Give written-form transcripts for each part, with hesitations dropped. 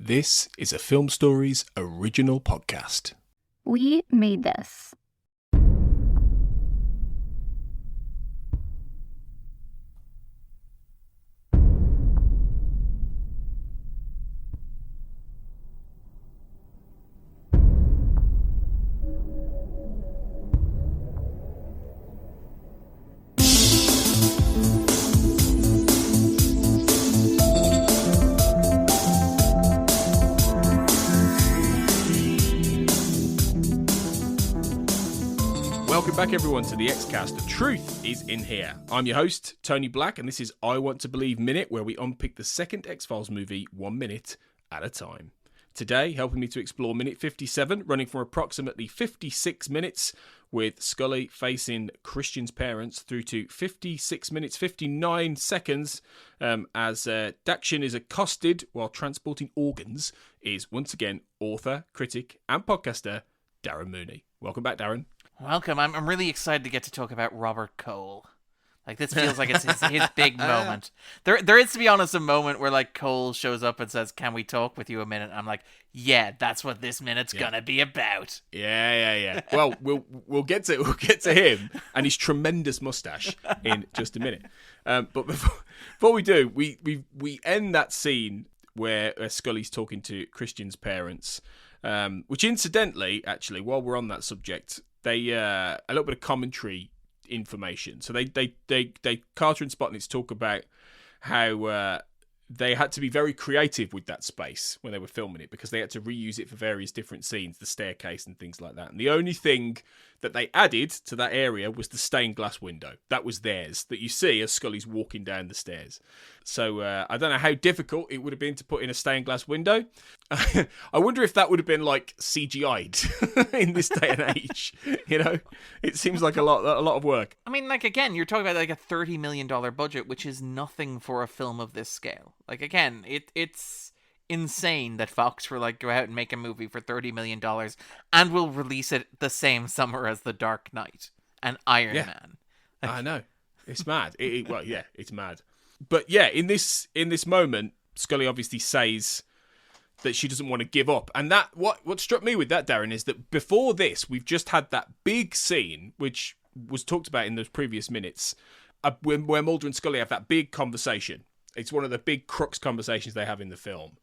This is a Film Stories original podcast. We made this. Welcome back, everyone, to the Xcast. The truth is in here. I'm your host, Tony Black, and this is I Want to Believe Minute, where we unpick the second X-Files movie 1 minute at a time. Today, helping me to explore minute 57, running for approximately 56 minutes, with Scully facing Christian's parents through to 56 minutes, 59 seconds, as Dachshyn is accosted while transporting organs, is once again author, critic, and podcaster, Darren Mooney. Welcome back, Darren. Welcome. I'm really excited to get to talk about Robert Cole. Like, this feels like it's his big moment. There is, to be honest, a moment where, like, Cole shows up and says, "Can we talk with you a minute?" I'm like, yeah, that's what this minute's gonna be about. Yeah. Well, we'll get to him and his tremendous mustache in just a minute. But before we do, we end that scene where Scully's talking to Christian's parents, which incidentally, actually, while we're on that subject, they a little bit of commentary information. So they Carter and Spotnitz talk about how they had to be very creative with that space when they were filming it, because they had to reuse it for various different scenes, the staircase and things like that. And the only thing that they added to that area was the stained glass window. That was theirs, that you see as Scully's walking down the stairs. So I don't know how difficult it would have been to put in a stained glass window. I wonder if that would have been like CGI'd in this day and age. You know, it seems like a lot of work. I mean, like, again, you're talking about like a $30 million budget, which is nothing for a film of this scale. Like, again, it's insane that Fox were like, go out and make a movie for $30 million and we'll release it the same summer as The Dark Knight and Iron Man. Like, I know. It's mad. It's mad. But yeah, in this moment, Scully obviously says that she doesn't want to give up. And that what struck me with that, Darren, is that before this, we've just had that big scene, which was talked about in those previous minutes, where Mulder and Scully have that big conversation. It's one of the big crux conversations they have in the film.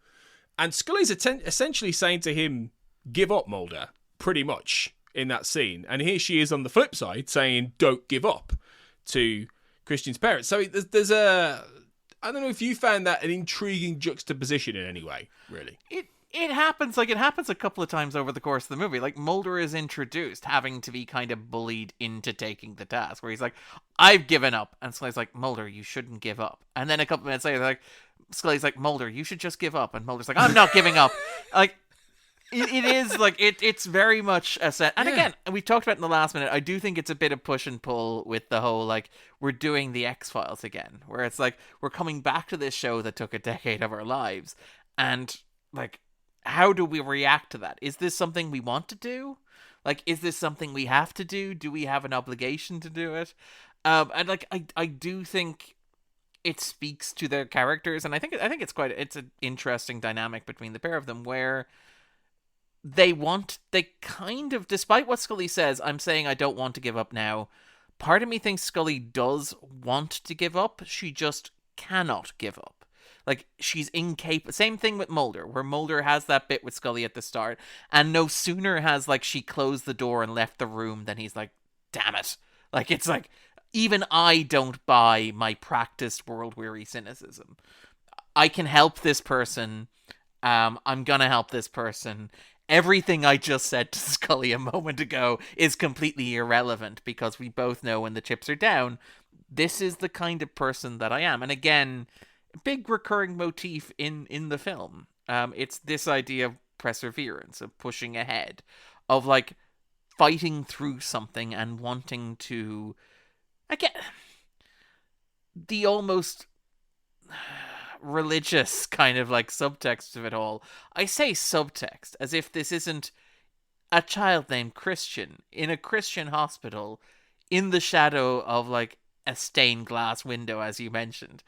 And Scully's essentially saying to him, give up, Mulder, pretty much, in that scene. And here she is on the flip side saying, don't give up, to Christian's parents. So there's a... I don't know if you found that an intriguing juxtaposition in any way, really. It happens a couple of times over the course of the movie. Like, Mulder is introduced having to be kind of bullied into taking the task, where he's like, I've given up. And Scully's like, Mulder, you shouldn't give up. And then a couple minutes later, like, Scully's like, Mulder, you should just give up. And Mulder's like, I'm not giving up. Like, it is, like, it's very much a set. And again, we talked about in the last minute, I do think it's a bit of push and pull with the whole, like, we're doing the X-Files again. Where it's like, we're coming back to this show that took a decade of our lives. And, like, how do we react to that? Is this something we want to do? Like, is this something we have to do? Do we have an obligation to do it? And, like, I do think it speaks to their characters, and I think it's an interesting dynamic between the pair of them, where they kind of, despite what Scully says, I'm saying I don't want to give up now. Part of me thinks Scully does want to give up. She just cannot give up. Like, she's incapable. Same thing with Mulder, where Mulder has that bit with Scully at the start, and no sooner has, like, she closed the door and left the room than he's like, damn it. Like, it's like, even I don't buy my practiced world-weary cynicism. I can help this person. I'm gonna help this person. Everything I just said to Scully a moment ago is completely irrelevant, because we both know when the chips are down, this is the kind of person that I am. And again, big recurring motif in the film. It's this idea of perseverance, of pushing ahead, of, like, fighting through something and wanting to... Again, the almost religious kind of, like, subtext of it all. I say subtext as if this isn't a child named Christian in a Christian hospital in the shadow of, like, a stained glass window, as you mentioned.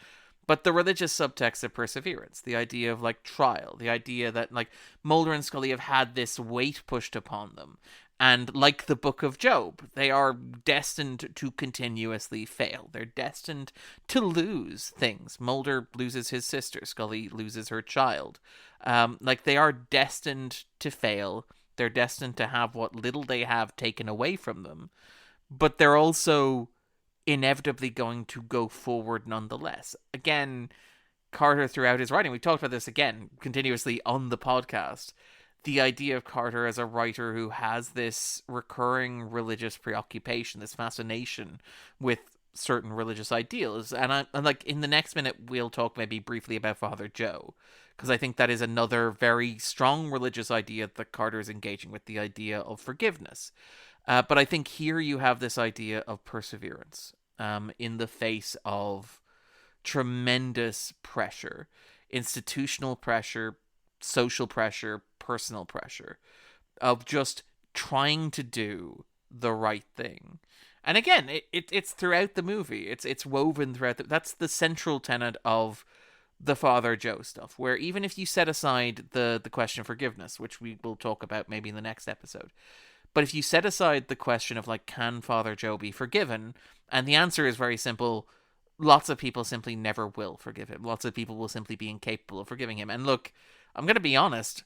But the religious subtext of perseverance, the idea of, like, trial, the idea that, like, Mulder and Scully have had this weight pushed upon them. And like the Book of Job, they are destined to continuously fail. They're destined to lose things. Mulder loses his sister. Scully loses her child. Like, they are destined to fail. They're destined to have what little they have taken away from them. But they're also inevitably going to go forward nonetheless. Again, Carter, throughout his writing, we talked about this again continuously on the podcast, the idea of Carter as a writer who has this recurring religious preoccupation, this fascination with certain religious ideals. And like, in the next minute, we'll talk maybe briefly about Father Joe, because I think that is another very strong religious idea that Carter is engaging with, the idea of forgiveness. But I think here you have this idea of perseverance in the face of tremendous pressure, institutional pressure, social pressure, personal pressure, of just trying to do the right thing. And again, it's throughout the movie. It's woven throughout. That's the central tenet of the Father Joe stuff, where even if you set aside the question of forgiveness, which we will talk about maybe in the next episode, but if you set aside the question of, like, can Father Joe be forgiven? And the answer is very simple. Lots of people simply never will forgive him. Lots of people will simply be incapable of forgiving him. And look, I'm going to be honest,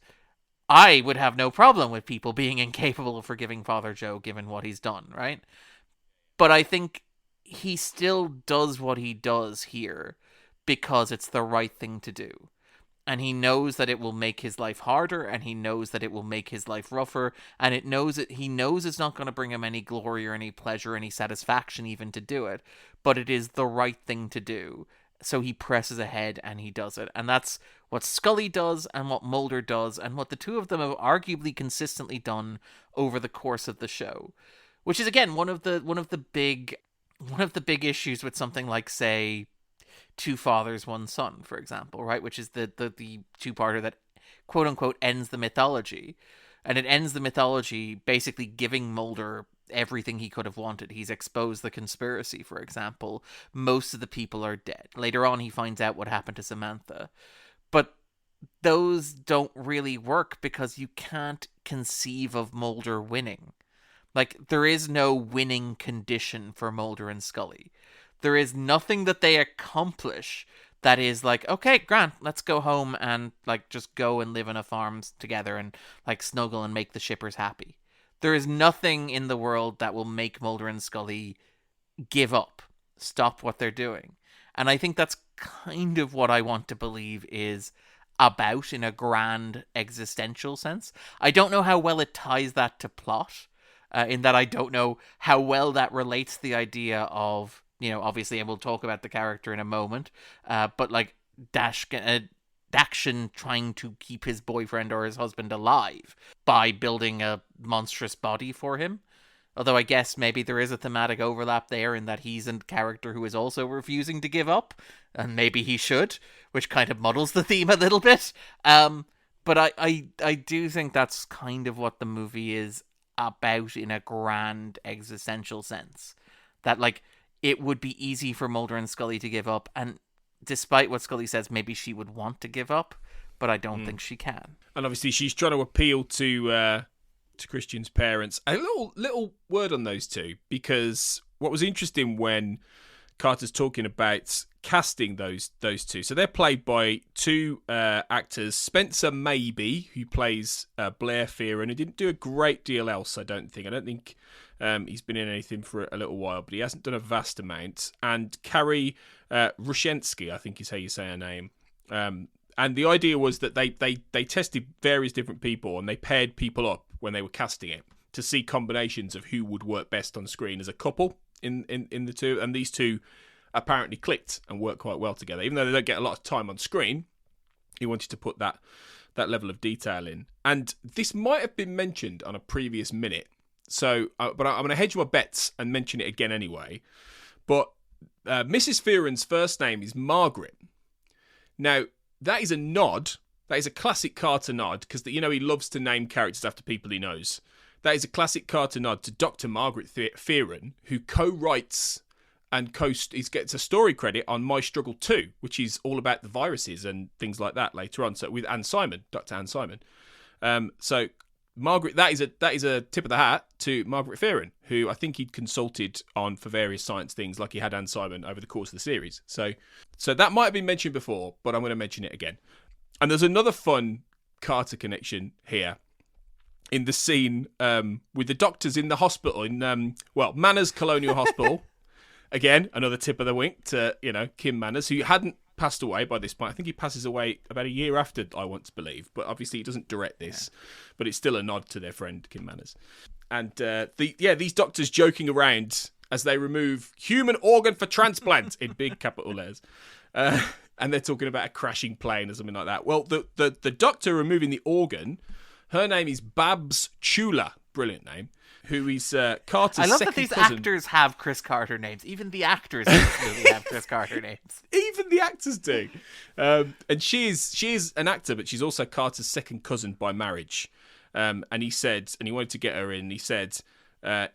I would have no problem with people being incapable of forgiving Father Joe given what he's done, right? But I think he still does what he does here because it's the right thing to do. And he knows that it will make his life harder, and he knows that it will make his life rougher, and he knows it's not going to bring him any glory or any pleasure, any satisfaction even to do it, but it is the right thing to do. So he presses ahead and he does it. And that's what Scully does and what Mulder does and what the two of them have arguably consistently done over the course of the show. Which is, again, one of the big issues with something like, say, Two Fathers, One Son, for example, right? Which is the two-parter that, quote-unquote, ends the mythology. And it ends the mythology basically giving Mulder everything he could have wanted. He's exposed the conspiracy, for example. Most of the people are dead. Later on, he finds out what happened to Samantha. But those don't really work because you can't conceive of Mulder winning. Like, there is no winning condition for Mulder and Scully. There is nothing that they accomplish that is like, okay, Grant, let's go home and, like, just go and live on a farm together and, like, snuggle and make the shippers happy. There is nothing in the world that will make Mulder and Scully give up, stop what they're doing. And I think that's kind of what I want to believe is about in a grand existential sense. I don't know how well it ties that to plot, in that I don't know how well that relates to the idea of, you know, obviously, and we'll talk about the character in a moment, but, like, Dachshyn trying to keep his boyfriend or his husband alive by building a monstrous body for him. Although I guess maybe there is a thematic overlap there in that he's a character who is also refusing to give up, and maybe he should, which kind of muddles the theme a little bit. But I do think that's kind of what the movie is about in a grand existential sense. That, like, it would be easy for Mulder and Scully to give up, and despite what Scully says, maybe she would want to give up, but I don't think she can. And obviously she's trying to appeal to Christian's parents. A little word on those two, because what was interesting when Carter's talking about casting those two, so they're played by two actors. Spencer Maybe, who plays Blair Fearon, who didn't do a great deal else, I don't think he's been in anything for a little while, but he hasn't done a vast amount. And Carrie Rushensky, I think is how you say her name. And the idea was that they tested various different people and they paired people up when they were casting it to see combinations of who would work best on screen as a couple in the two. And these two apparently clicked and worked quite well together. Even though they don't get a lot of time on screen, he wanted to put that level of detail in. And this might have been mentioned on a previous minute. So, but I'm going to hedge my bets and mention it again anyway. But Mrs. Fearon's first name is Margaret. Now, that is a nod. That is a classic Carter nod, because, you know, he loves to name characters after people he knows. That is a classic Carter nod to Dr. Margaret Fearon, who co-writes and he gets a story credit on My Struggle 2, which is all about the viruses and things like that later on. So with Anne Simon, Dr. Anne Simon. So Margaret, that is a tip of the hat to Margaret Fearon, who I think he'd consulted on for various science things, like he had Anne Simon over the course of the series. So that might have been mentioned before, but I'm going to mention it again. And there's another fun Carter connection here in the scene with the doctors in the hospital in Manners Colonial Hospital. Again, another tip of the wink to Kim Manners, who hadn't passed away by this point. I think he passes away about a year after, I want to believe, but obviously he doesn't direct this. But it's still a nod to their friend Kim Manners. And these doctors joking around as they remove human organ for transplant in big capital letters. And they're talking about a crashing plane or something like that. Well, the doctor removing the organ, her name is Babs Chula, brilliant name, who is Carter's second cousin. I love that these actors have Chris Carter names. Even the actors in this movie have Chris Carter names. Even the actors do. And she is an actor, but she's also Carter's second cousin by marriage. And he wanted to get her in, he said,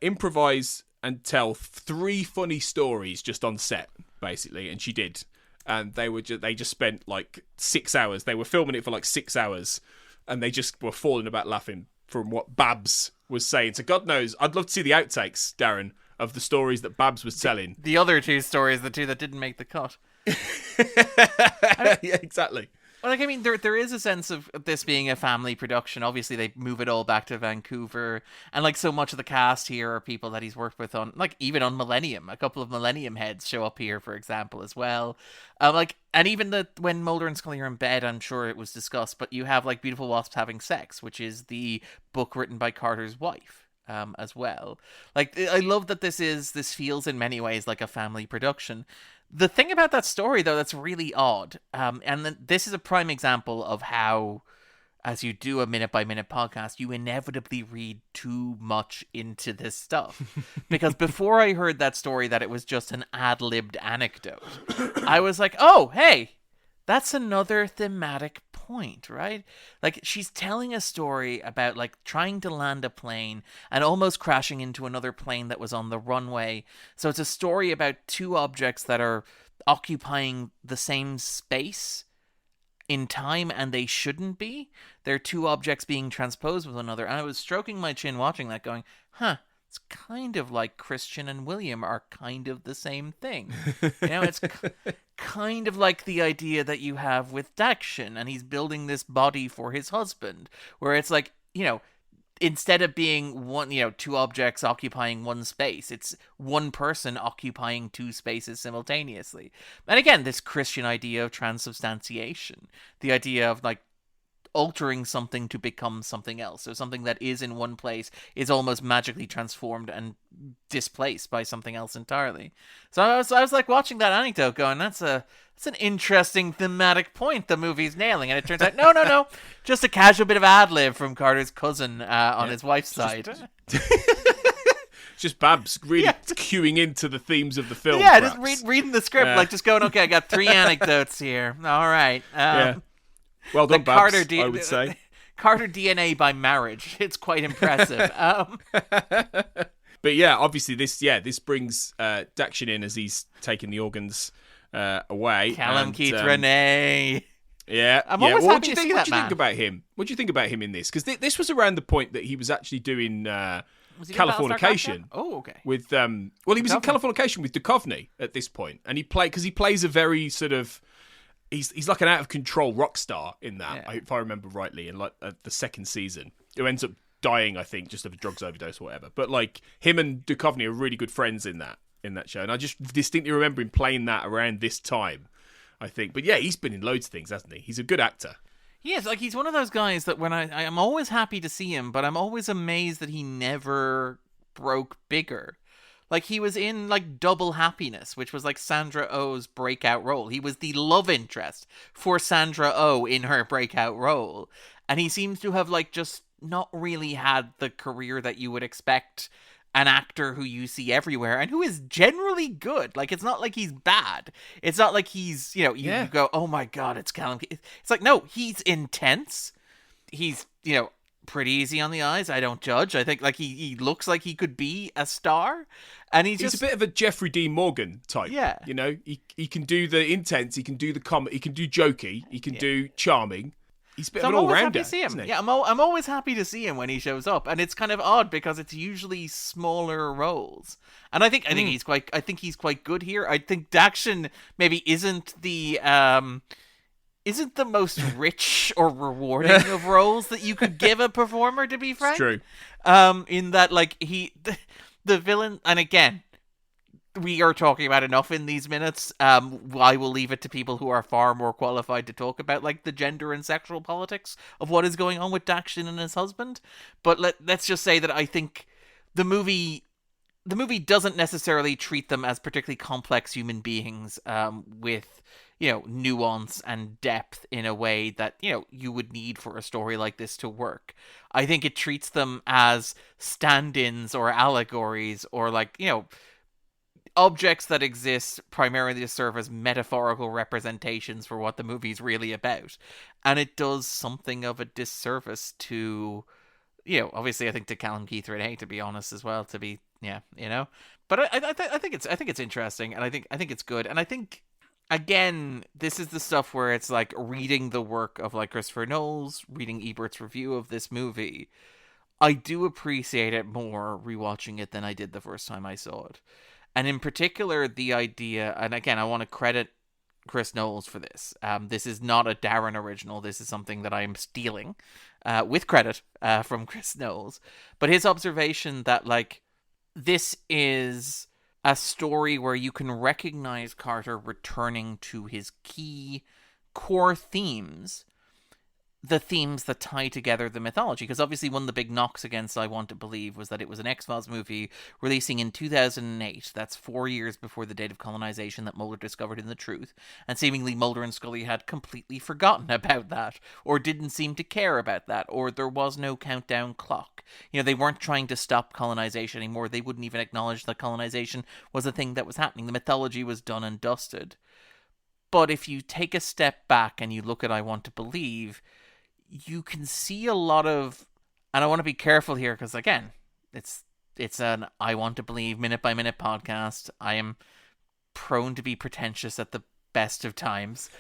improvise and tell 3 funny stories just on set, basically. And she did. And they just spent like 6 hours. They were filming it for like 6 hours, and they just were falling about laughing from what Babs was saying. So God knows, I'd love to see the outtakes, Darren, of the stories that Babs was telling. The other 2 stories, the 2 that didn't make the cut. Yeah, exactly. Well, I mean, there is a sense of this being a family production. Obviously, they move it all back to Vancouver, and so much of the cast here are people that he's worked with on, even on Millennium. A couple of Millennium heads show up here, for example, as well. And even when Mulder and Scully are in bed, I'm sure it was discussed. But you have Beautiful Wasps Having Sex, which is the book written by Carter's wife. As well. I love that this feels in many ways like a family production. The thing about that story, though, that's really odd, and this is a prime example of how, as you do a minute-by-minute podcast, you inevitably read too much into this stuff. Because before I heard that story that it was just an ad-libbed anecdote, I was like, oh, hey, that's another thematic point, right? She's telling a story about trying to land a plane and almost crashing into another plane that was on the runway. So it's a story about 2 objects that are occupying the same space in time, and they shouldn't be. They're 2 objects being transposed with one another. And I was stroking my chin watching that going, it's kind of like Christian and William are kind of the same thing. It's kind of like the idea that you have with Dachshyn, and he's building this body for his husband, where it's instead of being 2 objects occupying one space, it's one person occupying 2 spaces simultaneously. And again, this Christian idea of transubstantiation, the idea of altering something to become something else. So something that is in one place is almost magically transformed and displaced by something else entirely. So I was watching that anecdote going, that's an interesting thematic point the movie's nailing. And it turns out, no, just a casual bit of ad-lib from Carter's cousin on his wife's side. Just Babs really queuing into the themes of the film. Yeah, perhaps. Just reading the script, just going, okay, I got 3 anecdotes here. All right. Well done, Babs, I would say. Carter DNA by marriage. It's quite impressive. But yeah, obviously this brings Dachshyn in as he's taking the organs away. Callum Keith Renee. Yeah. I'm always happy to see that man. What do you think about him? What do you think about him in this? Because this was around the point that he was actually doing Californication. Oh, okay. With he was in Californication with Duchovny at this point, and he plays a very sort of. He's like an out of control rock star in that, if I remember rightly, in the second season, who ends up dying, I think, just of a drugs overdose or whatever. But him and Duchovny are really good friends in that show, and I just distinctly remember him playing that around this time, I think. But yeah, he's been in loads of things, hasn't he? He's a good actor. He is. He's one of those guys that when I'm always happy to see him, but I'm always amazed that he never broke bigger. He was in, Double Happiness, which was, Sandra Oh's breakout role. He was the love interest for Sandra Oh in her breakout role. And he seems to have, just not really had the career that you would expect an actor who you see everywhere and who is generally good. It's not like he's bad. It's not like he's, you go, oh my God, it's Callum. It's no, he's intense. He's, pretty easy on the eyes. I don't judge. I think like he looks like he could be a star, and he's a bit of a Jeffrey Dean Morgan type. Yeah, you know, he can do the intense, he can do the he can do jokey, he can do charming. He's a bit of an all-rounder, isn't he? Yeah, I'm always happy to see him when he shows up, and it's kind of odd because it's usually smaller roles. And I think he's quite good here. I think Dachshyn maybe isn't the most rich or rewarding of roles that you could give a performer, to be frank. It's true. In that, like, the villain, and again, we are talking about enough in these minutes. I will leave it to people who are far more qualified to talk about, like, the gender and sexual politics of what is going on with Dachshyn and his husband. But let's just say that I think the movie doesn't necessarily treat them as particularly complex human beings, with, you know, nuance and depth in a way that, you know, you would need for a story like this to work. I think it treats them as stand-ins or allegories or, like, you know, objects that exist primarily to serve as metaphorical representations for what the movie's really about. And it does something of a disservice to, you know, obviously I think to Callum Keith Hay, to be honest, as well, to be, yeah, you know. But I think it's interesting, and I think it's good. And I think, again, this is the stuff where it's like reading the work of, like, Christopher Knowles, reading Ebert's review of this movie. I do appreciate it more rewatching it than I did the first time I saw it. And in particular, the idea, and again, I want to credit Chris Knowles for this. This is not a Darren original. This is something that I am stealing with credit from Chris Knowles. But his observation that, like, this is a story where you can recognize Carter returning to his key core themes, the themes that tie together the mythology. Because obviously one of the big knocks against I Want to Believe was that it was an X-Files movie releasing in 2008. That's 4 years before the date of colonization that Mulder discovered in The Truth. And seemingly Mulder and Scully had completely forgotten about that, or didn't seem to care about that, or there was no countdown clock. You know, they weren't trying to stop colonization anymore. They wouldn't even acknowledge that colonization was a thing that was happening. The mythology was done and dusted. But if you take a step back and you look at I Want to Believe, you can see a lot of, and I want to be careful here because, again, it's an I Want to Believe minute by minute podcast. I am prone to be pretentious at the best of times.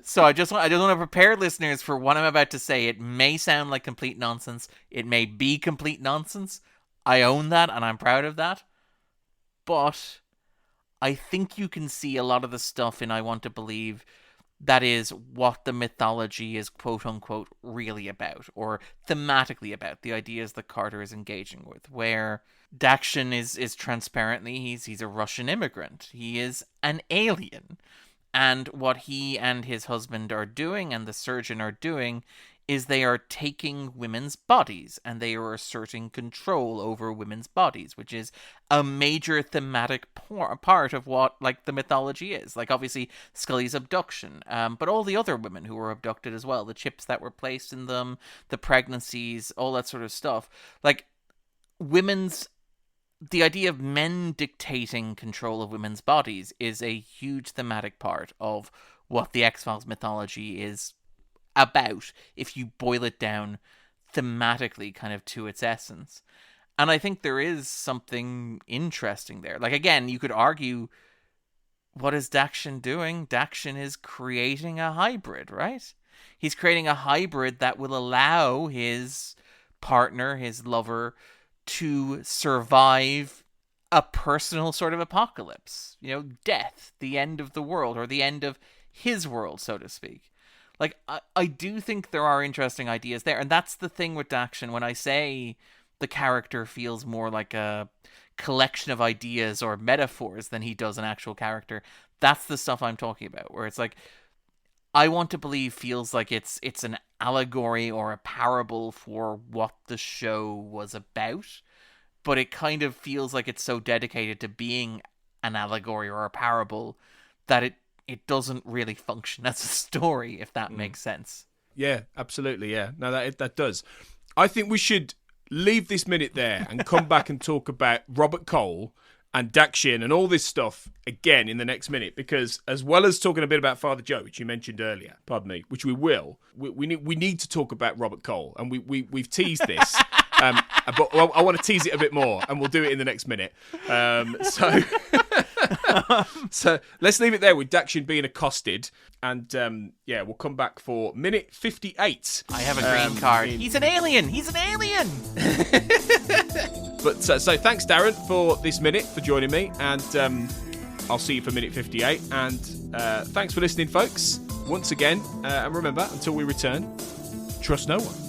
So I just want to prepare listeners for what I'm about to say. It may sound like complete nonsense. It may be complete nonsense. I own that and I'm proud of that. But I think you can see a lot of the stuff in I Want to Believe that is what the mythology is, quote-unquote, really about, or thematically about, the ideas that Carter is engaging with, where Dachshyn is transparently, he's a Russian immigrant. He is an alien. And what he and his husband are doing, and the surgeon are doing, is they are taking women's bodies, and they are asserting control over women's bodies, which is a major thematic part of what, like, the mythology is. Like, obviously, Scully's abduction, but all the other women who were abducted as well, the chips that were placed in them, the pregnancies, all that sort of stuff. Like, the idea of men dictating control of women's bodies is a huge thematic part of what the X-Files mythology is about, if you boil it down thematically kind of to its essence. And I think there is something interesting there. Like, again, you could argue, what is Dachshyn doing? Dachshyn is creating a hybrid, right? He's creating a hybrid that will allow his partner, his lover, to survive a personal sort of apocalypse. You know, death, the end of the world, or the end of his world, so to speak. Like, I do think there are interesting ideas there. And that's the thing with Dachshyn. When I say the character feels more like a collection of ideas or metaphors than he does an actual character, that's the stuff I'm talking about. Where it's like, I Want to Believe feels like it's an allegory or a parable for what the show was about. But it kind of feels like it's so dedicated to being an allegory or a parable that it doesn't really function as a story, if that makes sense. Yeah, absolutely, yeah. No, that does. I think we should leave this minute there and come back and talk about Robert Cole and Dachshyn and all this stuff again in the next minute, because as well as talking a bit about Father Joe, which you mentioned earlier, which we will, we need to talk about Robert Cole, and we've teased this. But I want to tease it a bit more, and we'll do it in the next minute. So let's leave it there with Dachshyn being accosted, and we'll come back for minute 58. I have a green card. He's an alien. He's an alien. But so thanks, Darren, for this minute, for joining me, and I'll see you for minute 58. And thanks for listening, folks, once again. And remember, until we return, trust no one.